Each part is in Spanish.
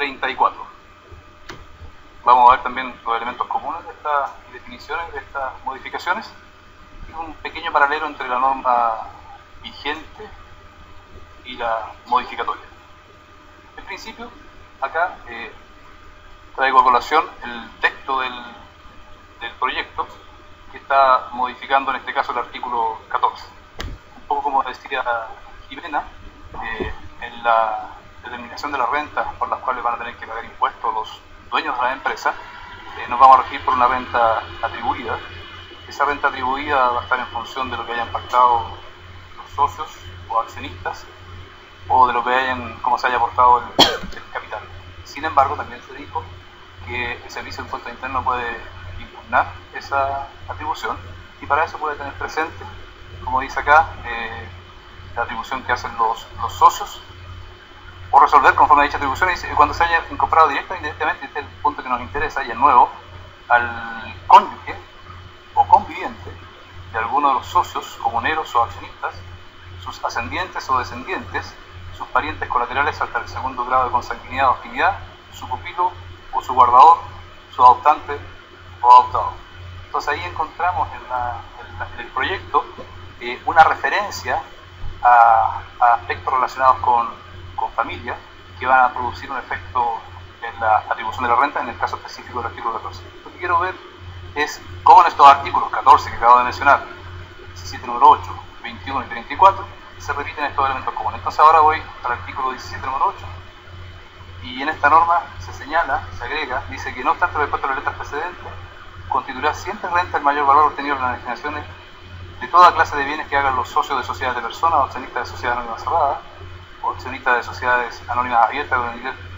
34. Vamos a ver también los elementos comunes de estas definiciones, de estas modificaciones, y un pequeño paralelo entre la norma vigente y la modificatoria. En principio, acá traigo a colación el texto del proyecto que está modificando en este caso el artículo 14. Un poco como decía Jimena, en la determinación de las rentas por las cuales van a tener que pagar impuestos los dueños de la empresa, nos vamos a regir por una renta atribuida. Esa renta atribuida va a estar en función de lo que hayan pactado los socios o accionistas, o de lo que hayan, cómo se haya aportado el capital. Sin embargo, también se dijo que el Servicio de Impuestos Internos puede impugnar esa atribución, y para eso puede tener presente, como dice acá, la atribución que hacen los socios, o resolver conforme a dicha atribución. Y cuando se haya incorporado directa o indirectamente, este es el punto que nos interesa y es nuevo, al cónyuge o conviviente de alguno de los socios, comuneros o accionistas, sus ascendientes o descendientes, sus parientes colaterales hasta el segundo grado de consanguinidad o afinidad, su pupilo o su guardador, su adoptante o adoptado. Entonces ahí encontramos en el proyecto una referencia a aspectos relacionados con familia, que van a producir un efecto en la atribución de la renta, en el caso específico del artículo 14. Lo que quiero ver es cómo en estos artículos 14 que acabo de mencionar, 17 número 8, 21 y 34, se repiten estos elementos comunes. Entonces ahora voy al artículo 17 número 8, y en esta norma se señala, se agrega, dice que no obstante lo expuesto en las letras precedentes, constituirá siempre renta el mayor valor obtenido en las enajenaciones de toda clase de bienes que hagan los socios de sociedades de personas, o accionistas de sociedades anónimas cerradas, o accionistas de sociedades anónimas abiertas,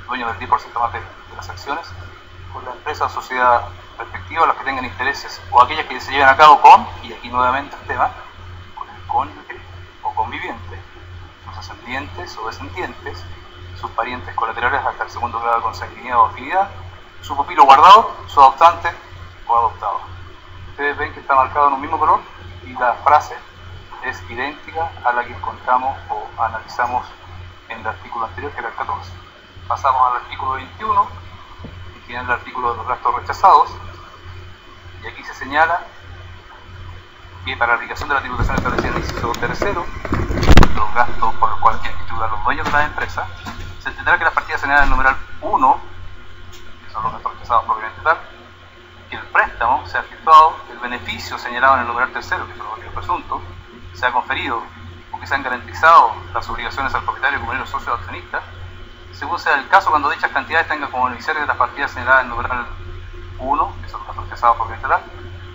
dueños del 10% más de las acciones, con la empresa o sociedad respectiva, las que tengan intereses, o aquellas que se lleven a cabo con, y aquí nuevamente el tema, con el cónyuge o conviviente, sus ascendientes o descendientes, sus parientes colaterales hasta el segundo grado de consanguinidad o afinidad, su pupilo guardado, su adoptante o adoptado. Ustedes ven que está marcado en un mismo color y la frase es idéntica a la que encontramos o analizamos en el artículo anterior, que era el 14. Pasamos al artículo 21, que tiene el artículo de los gastos rechazados, y aquí se señala que para la aplicación de la tributación establecida en el inciso tercero, los gastos por los cuales tienen que tributar los dueños de la empresa, se entenderá que las partidas señaladas en el numeral 1, que son los gastos rechazados propiamente tal, que el préstamo sea efectuado, el beneficio señalado en el numeral tercero, que son los bienes presuntos, sea conferido o que se han garantizado las obligaciones al propietario, comunero, socio o accionista, según sea el caso, cuando dichas cantidades tengan como beneficiarios de las partidas señaladas en el numeral 1, que son los gastos rechazados propiamente tal,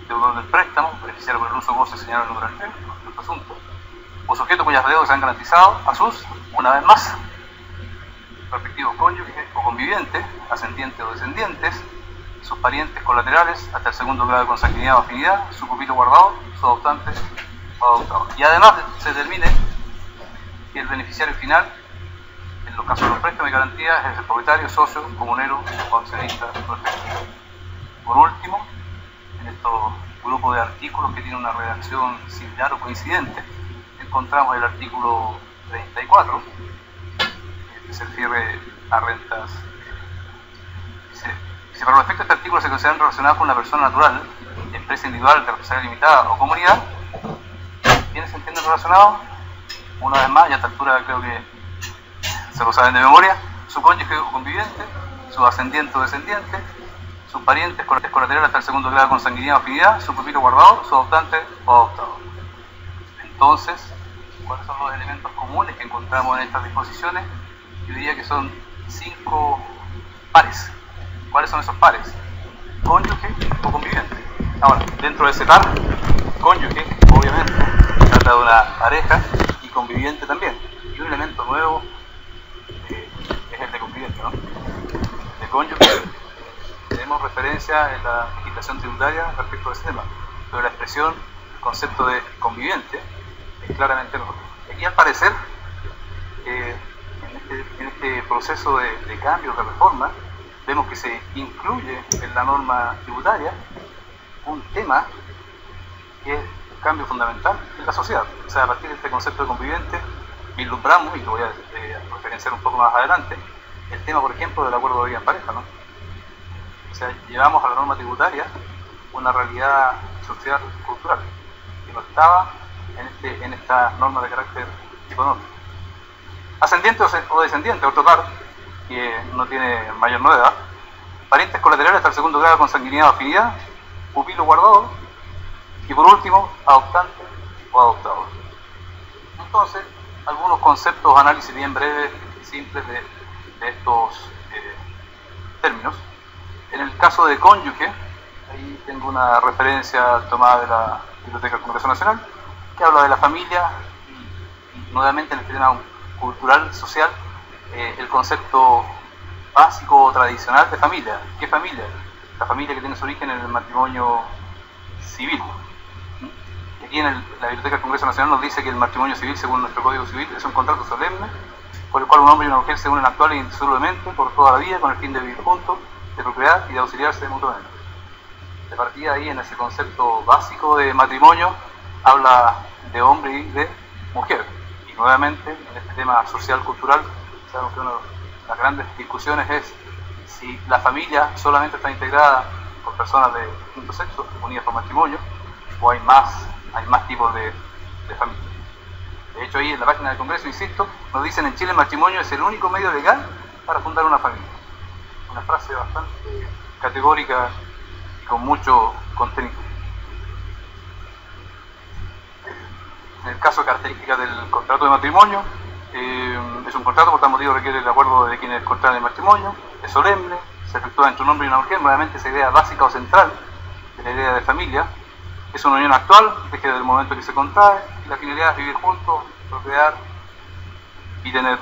deudor del préstamo, beneficiario por el uso o goce señalado en el numeral 3, el presunto, o sujeto cuyas deudas se han garantizado a sus, una vez más, respectivos cónyuges o convivientes, ascendientes o descendientes, sus parientes colaterales hasta el segundo grado de consanguinidad o afinidad, su pupilo guardado, su adoptante o adoptado. Y además se determine que el beneficiario final, en los casos de los préstamos y garantías, es el propietario, socio, comunero o accionista respectivo. Por último, en estos grupos de artículos que tienen una redacción similar o coincidente, encontramos el artículo 34, que se refiere a rentas. Si para los efectos de este artículo se consideran relacionados con una persona natural, empresa individual, empresaria limitada o comunidad, ¿quiénes se entienden relacionados? Una vez más, y a esta altura creo que se lo saben de memoria: su cónyuge o conviviente, su ascendiente o descendiente, sus parientes colaterales hasta el segundo grado de consanguinidad o afinidad, su pupilo guardado, su adoptante o adoptado. Entonces, ¿cuáles son los elementos comunes que encontramos en estas disposiciones? Yo diría que son 5 pares. ¿Cuáles son esos pares? Cónyuge o conviviente. Ahora, dentro de ese par, cónyuge, obviamente, se trata de una pareja, y conviviente también. Y un elemento nuevo es el de conviviente, ¿no? De cónyuge tenemos referencia en la legislación tributaria respecto a ese tema, pero la expresión, el concepto de conviviente, es claramente nuevo. Aquí, al parecer, en este proceso de cambio, de reforma, vemos que se incluye en la norma tributaria un tema que es un cambio fundamental en la sociedad. O sea, a partir de este concepto de conviviente, vislumbramos, y lo voy a referenciar un poco más adelante, el tema, por ejemplo, del acuerdo de vida en pareja, ¿no? O sea, llevamos a la norma tributaria una realidad social, cultural, que no estaba en esta norma de carácter económico. Ascendiente o descendiente, otro par, que no tiene mayor novedad. Parientes colaterales hasta el segundo grado de consanguinidad o afinidad, pupilo guardado, y por último, adoptante o adoptado. Entonces, algunos conceptos, análisis bien breves y simples de estos términos. En el caso de cónyuge, ahí tengo una referencia tomada de la Biblioteca del Congreso Nacional, que habla de la familia y nuevamente en el tema cultural, social, el concepto básico o tradicional de familia. ¿Qué familia? La familia que tiene su origen en el matrimonio civil. Y aquí en la Biblioteca del Congreso Nacional nos dice que el matrimonio civil, según nuestro Código Civil, es un contrato solemne por el cual un hombre y una mujer se unen actual e indisolublemente por toda la vida con el fin de vivir juntos, de procrear y de auxiliarse mutuamente. De partida ahí, en ese concepto básico de matrimonio, habla de hombre y de mujer. Y nuevamente, en este tema social, cultural, sabemos que una de las grandes discusiones es si la familia solamente está integrada por personas de distinto sexo, unidas por matrimonio, o hay más tipos de familia. De hecho, ahí en la página del Congreso, insisto, nos dicen en Chile el matrimonio es el único medio legal para fundar una familia. Una frase bastante categórica y con mucho contenido. En el caso de características del contrato de matrimonio, es un contrato, por tal motivo requiere el acuerdo de quienes contraen el matrimonio, es solemne, se efectúa entre un hombre y una mujer, nuevamente esa idea básica o central de la idea de familia. Es una unión actual, desde el momento que se contrae, y la finalidad es vivir juntos, procrear y tener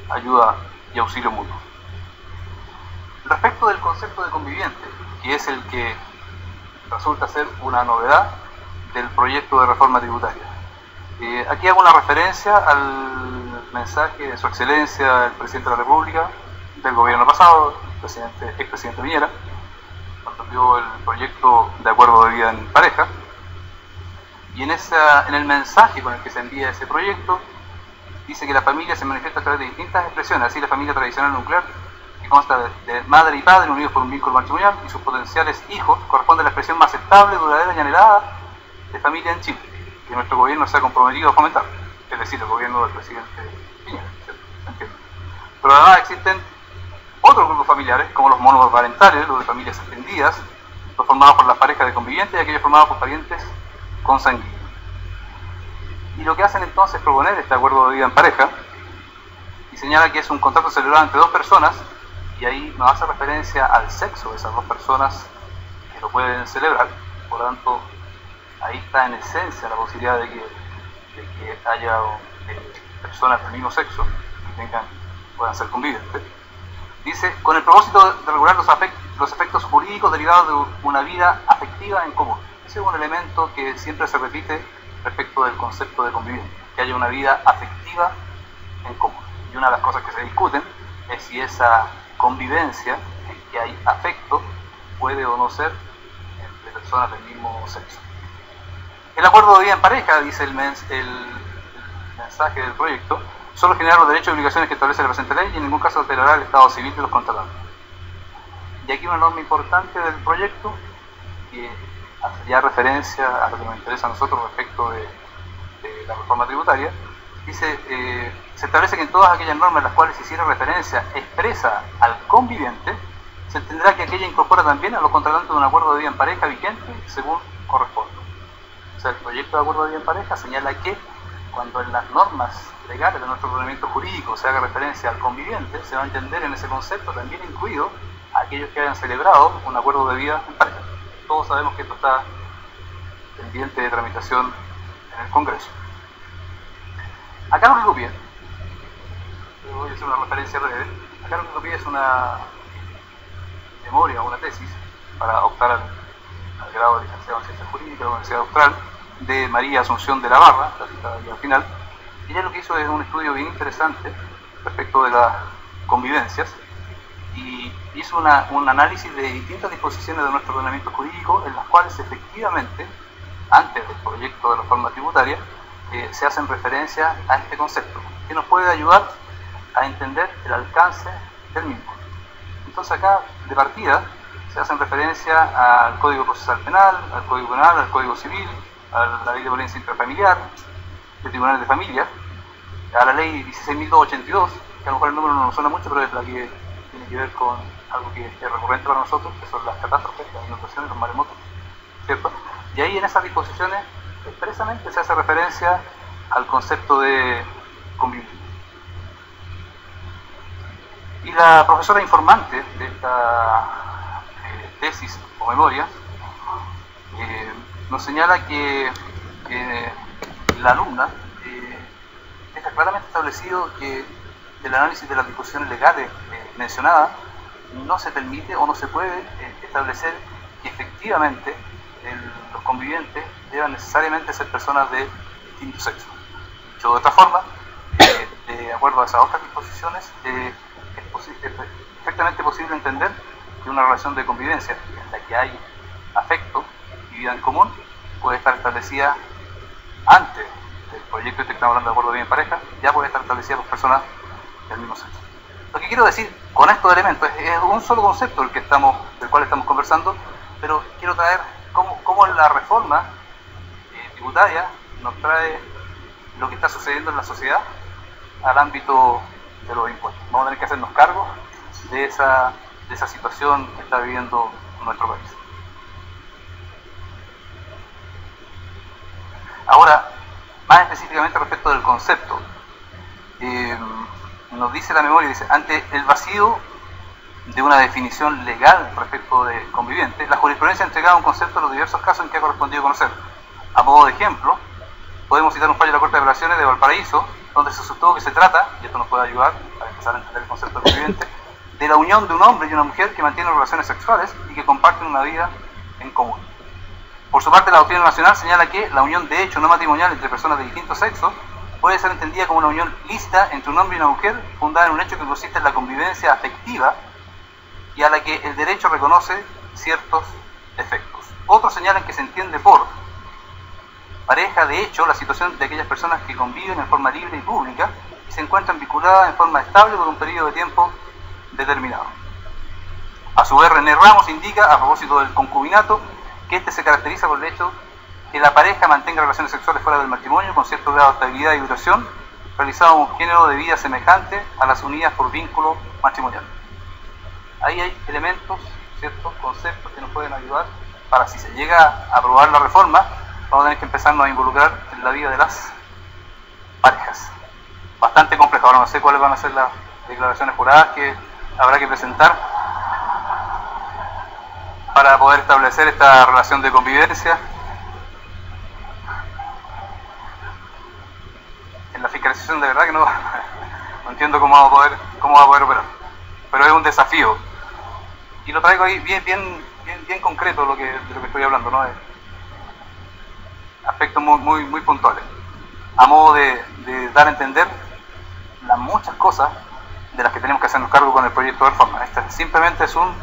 ayuda y auxilio mutuo. Respecto del concepto de conviviente, que es el que resulta ser una novedad del proyecto de reforma tributaria. Aquí hago una referencia al mensaje de Su Excelencia, el Presidente de la República, del gobierno pasado, el expresidente Piñera, cuando envió el proyecto de acuerdo de vida en pareja. Y en el mensaje con el que se envía ese proyecto, dice que la familia se manifiesta a través de distintas expresiones, así la familia tradicional nuclear, que consta de madre y padre unidos por un vínculo matrimonial, y sus potenciales hijos, corresponde a la expresión más estable, duradera y anhelada de familia en Chile, que nuestro gobierno se ha comprometido a fomentar, es decir, el gobierno del presidente Piñera. Pero además existen otros grupos familiares, como los monoparentales, los de familias extendidas, los formados por las parejas de convivientes y aquellos formados por parientes consanguíneos. Y lo que hacen entonces es proponer este acuerdo de vida en pareja y señala que es un contrato celebrado entre dos personas, y ahí nos hace referencia al sexo de esas dos personas que lo pueden celebrar. Por lo tanto, ahí está en esencia la posibilidad de que haya personas del mismo sexo que puedan ser convivientes. Dice, con el propósito de regular los efectos jurídicos derivados de una vida afectiva en común. Ese es un elemento que siempre se repite respecto del concepto de convivencia, que haya una vida afectiva en común. Y una de las cosas que se discuten es si esa convivencia en que hay afecto puede o no ser entre personas del mismo sexo. El acuerdo de vida en pareja, dice el mensaje del proyecto, solo generará los derechos y obligaciones que establece la presente ley y en ningún caso alterará el estado civil de los contratantes. Y aquí una norma importante del proyecto que hace ya referencia a lo que nos interesa a nosotros respecto de la reforma tributaria. Dice, se establece que en todas aquellas normas en las cuales se hiciera referencia expresa al conviviente, se entenderá que aquella incorpora también a los contratantes de un acuerdo de vida en pareja vigente según corresponde. O sea, el proyecto de acuerdo de vida en pareja señala que cuando en las normas legales de nuestro ordenamiento jurídico se haga referencia al conviviente, se va a entender en ese concepto también incluido a aquellos que hayan celebrado un acuerdo de vida en pareja. Todos sabemos que esto está pendiente de tramitación en el Congreso. Acá lo que copié, voy a hacer una referencia breve, acá lo que copié es una memoria o una tesis para optar al grado de licenciado en Ciencias Jurídicas de la Universidad Austral, de María Asunción de la Barra, la citada ahí al final. Ella lo que hizo es un estudio bien interesante respecto de las convivencias y hizo un análisis de distintas disposiciones de nuestro ordenamiento jurídico en las cuales efectivamente, antes del proyecto de reforma tributaria, se hacen referencia a este concepto, que nos puede ayudar a entender el alcance del mismo. Entonces acá, de partida, se hacen referencia al Código Procesal Penal, al Código Penal, al Código Civil, a la Ley de Violencia Intrafamiliar, de Tribunales de Familia, a la Ley 16.282, que a lo mejor el número no nos suena mucho, pero es la que tiene que ver con algo que es recurrente para nosotros, que son las catástrofes, las inundaciones, los maremotos, ¿cierto? Y ahí en esas disposiciones expresamente se hace referencia al concepto de convivir. Y la profesora informante de esta tesis o memoria nos señala que la alumna deja claramente establecido que del análisis de las disposiciones legales mencionadas no se permite o no se puede establecer que efectivamente los convivientes deban necesariamente ser personas de distinto sexo. Dicho de otra forma, de acuerdo a esas otras disposiciones, es perfectamente posible entender que una relación de convivencia en la que hay afecto y vida en común puede estar establecida antes del proyecto que estamos hablando de acuerdo de vida en pareja, ya puede estar establecida por personas del mismo sexo. Lo que quiero decir con estos elementos es un solo concepto del cual estamos conversando, pero quiero traer cómo la reforma tributaria nos trae lo que está sucediendo en la sociedad al ámbito de los impuestos. Vamos a tener que hacernos cargo de esa situación que está viviendo nuestro país. Ahora, más específicamente respecto del concepto, nos dice la memoria, dice, ante el vacío de una definición legal respecto de conviviente, la jurisprudencia ha entregado un concepto en los diversos casos en que ha correspondido conocer. A modo de ejemplo, podemos citar un fallo de la Corte de Apelaciones de Valparaíso, donde se sostuvo que se trata, y esto nos puede ayudar para empezar a entender el concepto de conviviente, de la unión de un hombre y una mujer que mantienen relaciones sexuales y que comparten una vida en común. Por su parte, la doctrina nacional señala que la unión de hecho no matrimonial entre personas de distinto sexo puede ser entendida como una unión lícita entre un hombre y una mujer fundada en un hecho que consiste en la convivencia afectiva y a la que el derecho reconoce ciertos efectos. Otros señalan que se entiende por pareja de hecho la situación de aquellas personas que conviven en forma libre y pública y se encuentran vinculadas en forma estable por un periodo de tiempo determinado. A su vez, René Ramos indica, a propósito del concubinato, que este se caracteriza por el hecho que la pareja mantenga relaciones sexuales fuera del matrimonio con cierto grado de estabilidad y duración, realizado en un género de vida semejante a las unidas por vínculo matrimonial. Ahí hay elementos, ciertos conceptos que nos pueden ayudar para, si se llega a aprobar la reforma, vamos a tener que empezarnos a involucrar en la vida de las parejas. Bastante complejo. Ahora no sé cuáles van a ser las declaraciones juradas que habrá que presentar para poder establecer esta relación de convivencia. En la fiscalización de verdad que no entiendo cómo va a poder operar, pero es un desafío y lo traigo ahí bien concreto de lo que estoy hablando, ¿no? Aspectos muy puntuales, a modo de dar a entender las muchas cosas de las que tenemos que hacernos cargo con el proyecto de reforma. Este simplemente es un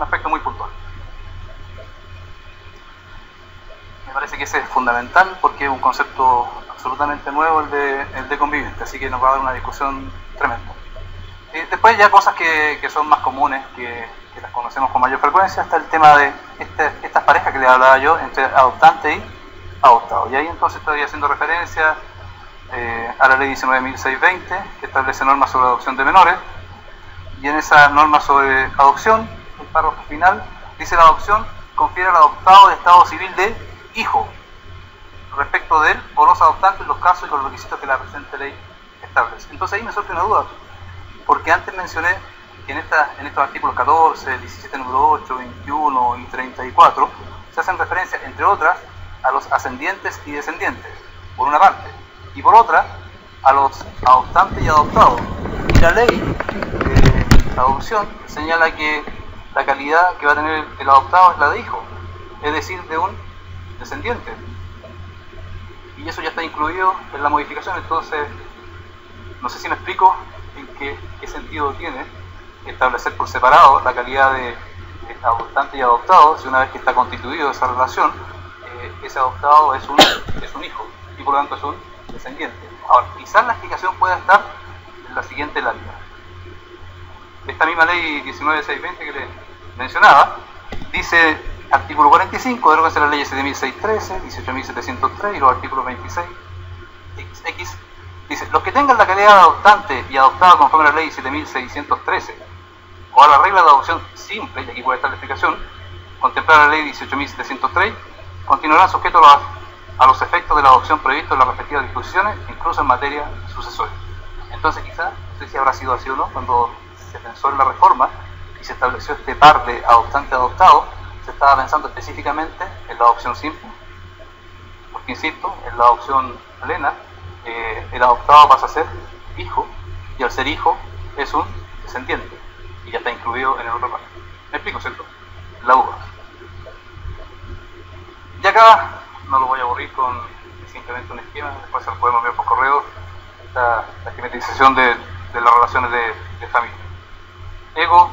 aspecto muy puntual. Me parece que ese es fundamental porque es un concepto absolutamente nuevo el de conviviente, así que nos va a dar una discusión tremenda. Después ya cosas que son más comunes, que las conocemos con mayor frecuencia, está el tema de estas parejas que les hablaba yo, entre adoptante y adoptado. Y ahí entonces estoy haciendo referencia a la ley 19.620, que establece normas sobre adopción de menores, y en esa norma sobre adopción, el párrafo final, dice: la adopción confiere al adoptado de estado civil de hijo respecto de él o los adoptantes en los casos y con los requisitos que la presente ley establece. Entonces ahí me surge una duda, porque antes mencioné que en estos artículos 14, 17 número 8, 21 y 34 se hacen referencias, entre otras, a los ascendientes y descendientes, por una parte, y por otra, a los adoptantes y adoptados. Y la ley de adopción señala que la calidad que va a tener el adoptado es la de hijo, es decir, de un descendiente. Y eso ya está incluido en la modificación, entonces no sé si me explico en qué sentido tiene establecer por separado la calidad de adoptante y adoptado, si una vez que está constituido esa relación, ese adoptado es un hijo y por lo tanto es un descendiente. Ahora, quizás la explicación pueda estar en la siguiente lámina. Esta misma ley 19.620 que les mencionaba, dice, artículo 45, deróganse las leyes 7.613, 18.703 y los artículos 26X, dice, los que tengan la calidad de adoptante y adoptado conforme a la ley 7.613 o a la regla de adopción simple, y aquí puede estar la explicación, contemplada en la ley 18.703, continuarán sujetos a los efectos de la adopción previstos en las respectivas disposiciones, incluso en materia sucesoria. Entonces quizá, no sé si habrá sido así o no, cuando se pensó en la reforma y se estableció este par de adoptante-adoptado, se estaba pensando específicamente en la adopción simple, porque insisto, en la adopción plena, el adoptado pasa a ser hijo, y al ser hijo es un descendiente, y ya está incluido en el otro par. ¿Me explico, cierto? La duda. Y acá, no lo voy a aburrir con simplemente un esquema, después se lo podemos ver por correo, la esquematización de las relaciones de familia. Ego,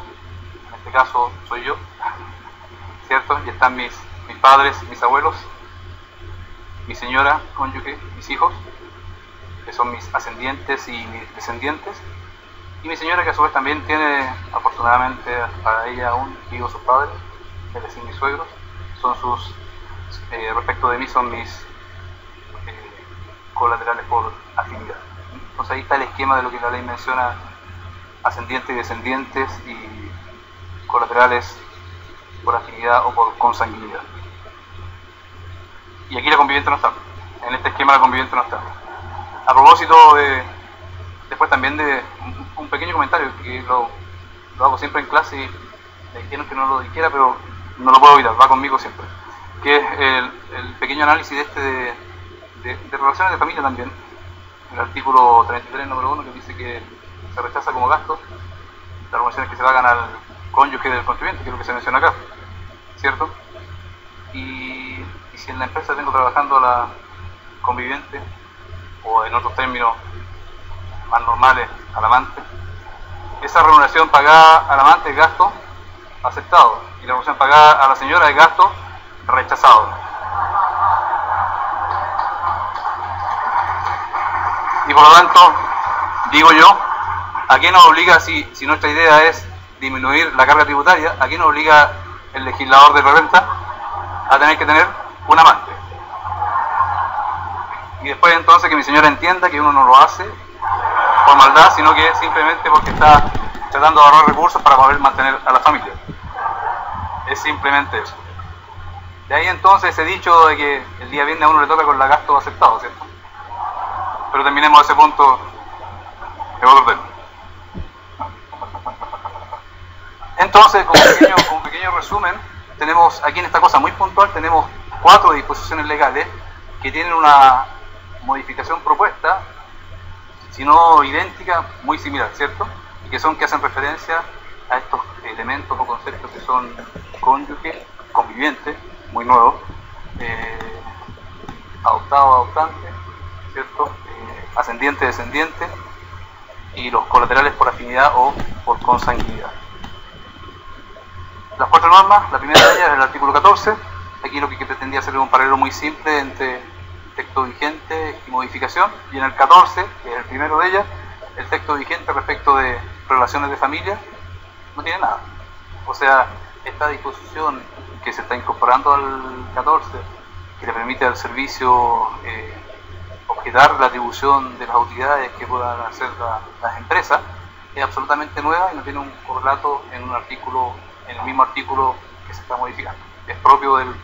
en este caso soy yo, ¿cierto? Y están mis padres, mis abuelos, mi señora, cónyuge, mis hijos, que son mis ascendientes y mis descendientes, y mi señora, que a su vez también tiene, afortunadamente, para ella aún vivos sus padres, es decir, mis suegros, son sus, respecto de mí, son mis colaterales por afinidad. Entonces ahí está el esquema de lo que la ley menciona, ascendientes y descendientes y colaterales por afinidad o por consanguinidad. Y aquí la conviviente no está, en este esquema la conviviente no está. A propósito después también de un pequeño comentario que lo hago siempre en clase y me dijeron que no lo dijera, pero no lo puedo evitar, va conmigo siempre, que es el pequeño análisis de relaciones de familia también, el artículo 33, número 1, que dice que se rechaza como gasto las relaciones que se pagan al cónyuge del contribuyente, que es lo que se menciona acá, ¿cierto? Y si en la empresa tengo trabajando a la conviviente, o en otros términos más normales, al amante, esa remuneración pagada al amante es gasto aceptado, y la remuneración pagada a la señora es gasto rechazado. Y por lo tanto, digo yo, ¿a qué nos obliga, si nuestra idea es disminuir la carga tributaria, a qué nos obliga el legislador de renta a tener que tener un amante? Y después entonces que mi señora entienda que uno no lo hace por maldad, sino que simplemente porque está tratando de ahorrar recursos para poder mantener a la familia. Es simplemente eso. De ahí entonces ese dicho de que el día viernes a uno le toca con la gasto aceptado, ¿cierto? Pero terminemos ese punto en otro tema. Entonces, como un pequeño resumen, tenemos aquí en esta cosa muy puntual, tenemos 4 disposiciones legales que tienen una modificación propuesta, si no idéntica, muy similar, ¿cierto? Y que hacen referencia a estos elementos o conceptos que son cónyuge, conviviente, muy nuevo, adoptado, adoptante, ¿cierto? Ascendiente, descendiente, y los colaterales por afinidad o por consanguinidad. Las 4 normas, la primera de ellas es el artículo 14. Aquí lo que pretendía hacer es un paralelo muy simple entre texto vigente y modificación, y en el 14, que es el primero de ellas, el texto vigente respecto de relaciones de familia no tiene nada. O sea, esta disposición que se está incorporando al 14, que le permite al servicio objetar la atribución de las utilidades que puedan hacer las empresas, es absolutamente nueva y no tiene un correlato en un artículo, en el mismo artículo que se está modificando. Es propio del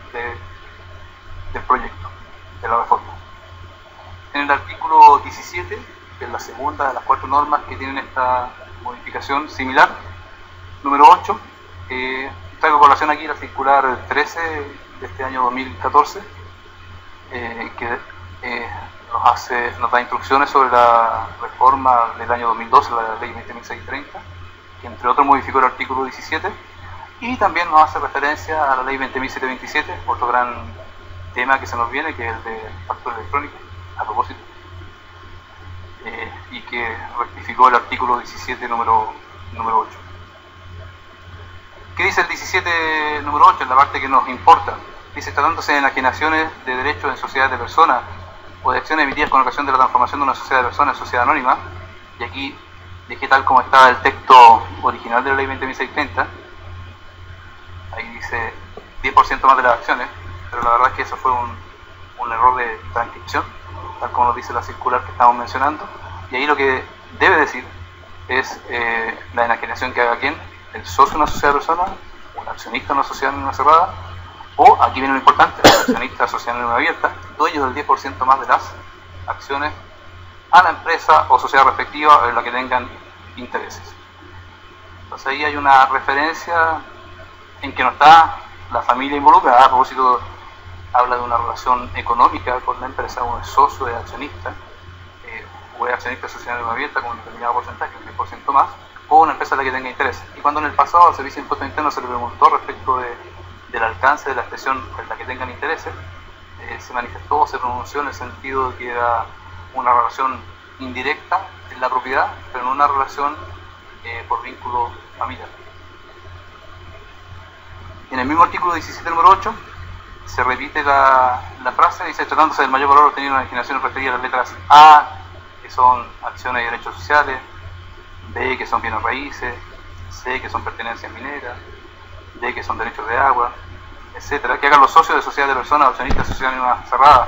proyecto, de la reforma. En el artículo 17, que es la segunda de las 4 normas que tienen esta modificación similar, número 8, traigo a colación aquí la circular 13 de este año 2014, que nos da instrucciones sobre la reforma del año 2012, la ley 20.630, que entre otros modificó el artículo 17, y también nos hace referencia a la ley 20.727, otro gran tema que se nos viene, que es el de factura electrónica, a propósito, y que rectificó el artículo 17 número 8. ¿Qué dice el 17 número 8? En la parte que nos importa. Dice, tratándose de enajenaciones de derechos en sociedades de personas o de acciones emitidas con ocasión de la transformación de una sociedad de personas en sociedad anónima, y aquí dejé tal como estaba el texto original de la ley 20.630. Ahí dice 10% más de las acciones, pero la verdad es que eso fue un error de transcripción, tal como nos dice la circular que estamos mencionando. Y ahí lo que debe decir es la enajenación que haga quién, el socio de una sociedad de personas, un accionista de una sociedad anónima cerrada, o, aquí viene lo importante, el accionista de sociedad anónima abierta, dueño del 10% más de las acciones a la empresa o sociedad respectiva en la que tengan intereses. Entonces ahí hay una referencia en que no está la familia involucrada. A propósito, habla de una relación económica con la empresa, uno es socio, es accionista, o es accionista de sociedad anónima abierta con un determinado porcentaje, un 10% más, o una empresa en la que tenga interés. Y cuando en el pasado al Servicio de Impuestos Internos se le preguntó respecto del alcance de la expresión en la que tengan intereses, se manifestó o se pronunció en el sentido de que era una relación indirecta en la propiedad, pero no una relación por vínculo familiar. En el mismo artículo 17, número 8, se repite la frase, dice: tratándose del mayor valor obtenido en la legislación referida a las letras A, que son acciones y derechos sociales; B, que son bienes raíces; C, que son pertenencias mineras; D, que son derechos de agua, etcétera, que hagan los socios de sociedad de personas, accionistas de sociedad anónima cerrada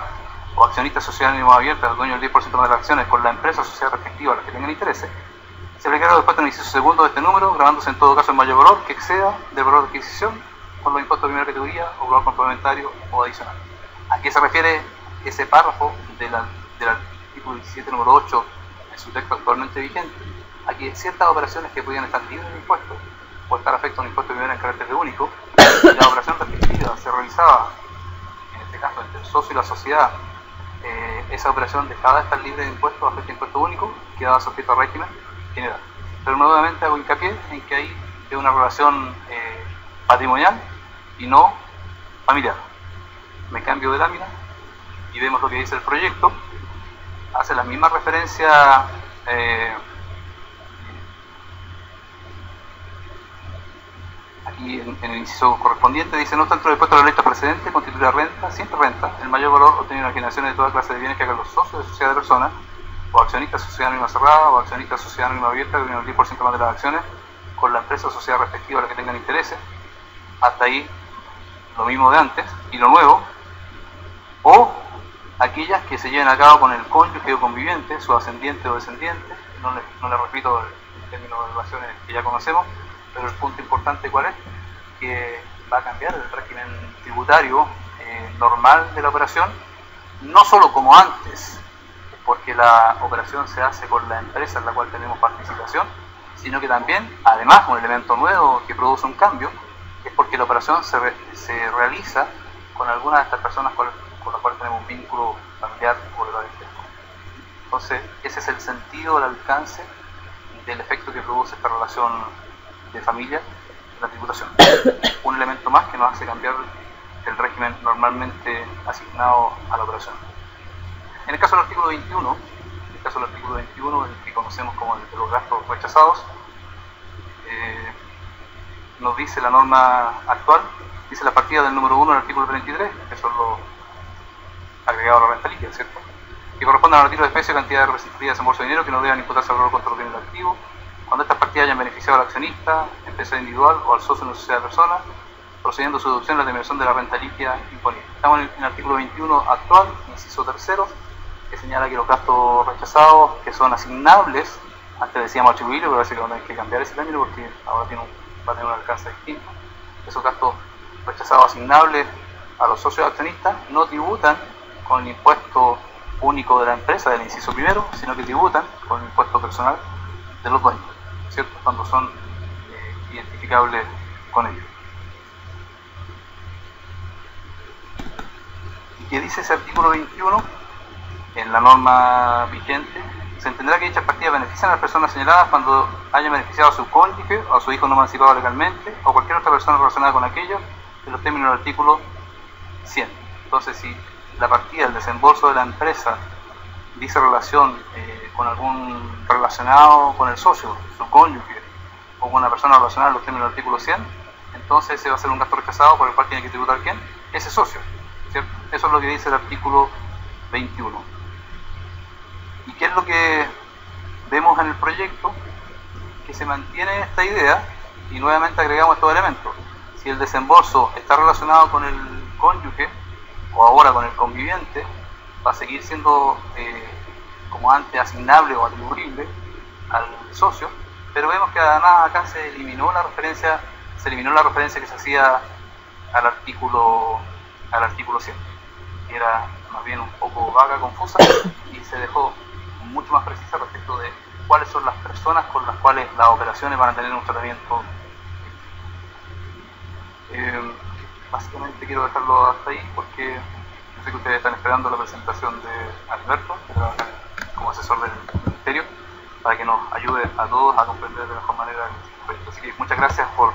o accionistas de sociedad anónima abierta, dueño del 10% de las acciones, con la empresa o sociedad respectiva a la que tengan intereses, se aplicará después en el inciso segundo de este número, grabándose en todo caso el mayor valor que exceda del valor de adquisición por los impuestos de primera categoría o valor complementario o adicional. ¿A qué se refiere ese párrafo del artículo 17, número 8, en su texto actualmente vigente? A que ciertas operaciones que podían estar libres de impuestos o estar afecto a un impuesto de primera en carácter de único, la operación respectiva se realizaba, en este caso entre el socio y la sociedad, esa operación dejaba de estar libre de impuestos, afecto a impuesto único, quedaba sujeto a régimen general. Pero nuevamente hago hincapié en que ahí es una relación patrimonial y no familiar. Me cambio de lámina y vemos lo que dice el proyecto. Hace la misma referencia aquí en el inciso correspondiente. Dice: no obstante, dentro del impuesto de la lista precedente constituirá renta, siempre renta, el mayor valor obtenido en generaciones de toda clase de bienes que hagan los socios de sociedad de personas, o accionistas de sociedad anónima cerrada, o accionistas de sociedad anónima abierta, que tienen el 10% más de las acciones, con la empresa o sociedad respectiva a la que tengan intereses. Hasta ahí lo mismo de antes. Y lo nuevo: o aquellas que se lleven a cabo con el cónyuge o conviviente, su ascendiente o descendiente. No le repito el término de relaciones que ya conocemos, pero el punto importante ¿cuál es? Que va a cambiar el régimen tributario normal de la operación, no solo como antes, porque la operación se hace con la empresa en la cual tenemos participación, sino que también, además, un elemento nuevo que produce un cambio, es porque la operación se realiza con algunas de estas personas con las cuales tenemos un vínculo familiar o de parentesco. Entonces, ese es el sentido, el alcance del efecto que produce esta relación de familia en la tributación. Un elemento más que nos hace cambiar el régimen normalmente asignado a la operación. En el caso del artículo 21, el que conocemos como el de los gastos rechazados, nos dice la norma actual, dice la partida del número 1 del artículo 33, que son los agregados a la renta líquida, ¿cierto?, que corresponden a los títulos de especie o cantidad de representativas en bolsa de dinero que no deban imputarse al valor contra los bienes del activo, cuando estas partidas hayan beneficiado al accionista, empresa individual o al socio de una sociedad de personas, procediendo a su deducción en la determinación de la renta líquida imponible. Estamos en el artículo 21 actual, inciso tercero, que señala que los gastos rechazados, que son asignables, antes decíamos atribuibles, pero parece que vamos a tener que cambiar ese término porque ahora va a tener un alcance distinto. Esos gastos rechazados asignables a los socios accionistas no tributan con el impuesto único de la empresa, del inciso primero, sino que tributan con el impuesto personal de los dueños, ¿cierto?, cuando son identificables con ellos. ¿Y qué dice ese artículo 21? En la norma vigente, se entenderá que dichas partidas benefician a las personas señaladas cuando hayan beneficiado a su cónyuge o a su hijo no emancipado legalmente o cualquier otra persona relacionada con aquellos en los términos del artículo 100. Entonces, si la partida, el desembolso de la empresa, dice relación con algún relacionado con el socio, su cónyuge o con una persona relacionada en los términos del artículo 100, entonces ese va a ser un gasto rechazado por el cual tiene que tributar ¿quién? Ese socio, ¿cierto? Eso es lo que dice el artículo 21. ¿Y qué es lo que vemos en el proyecto? que se mantiene esta idea y nuevamente agregamos estos elementos. Si el desembolso está relacionado con el cónyuge o ahora con el conviviente, va a seguir siendo como antes asignable o atribuible al socio, pero vemos que además acá se eliminó la referencia que se hacía al artículo 100, que era más bien un poco vaga, confusa, y se dejó mucho más precisa respecto de cuáles son las personas con las cuales las operaciones van a tener un tratamiento. Básicamente quiero dejarlo hasta ahí porque yo sé que ustedes están esperando la presentación de Alberto, que trabaja como asesor del Ministerio, para que nos ayude a todos a comprender de mejor manera el proyecto. Así que muchas gracias por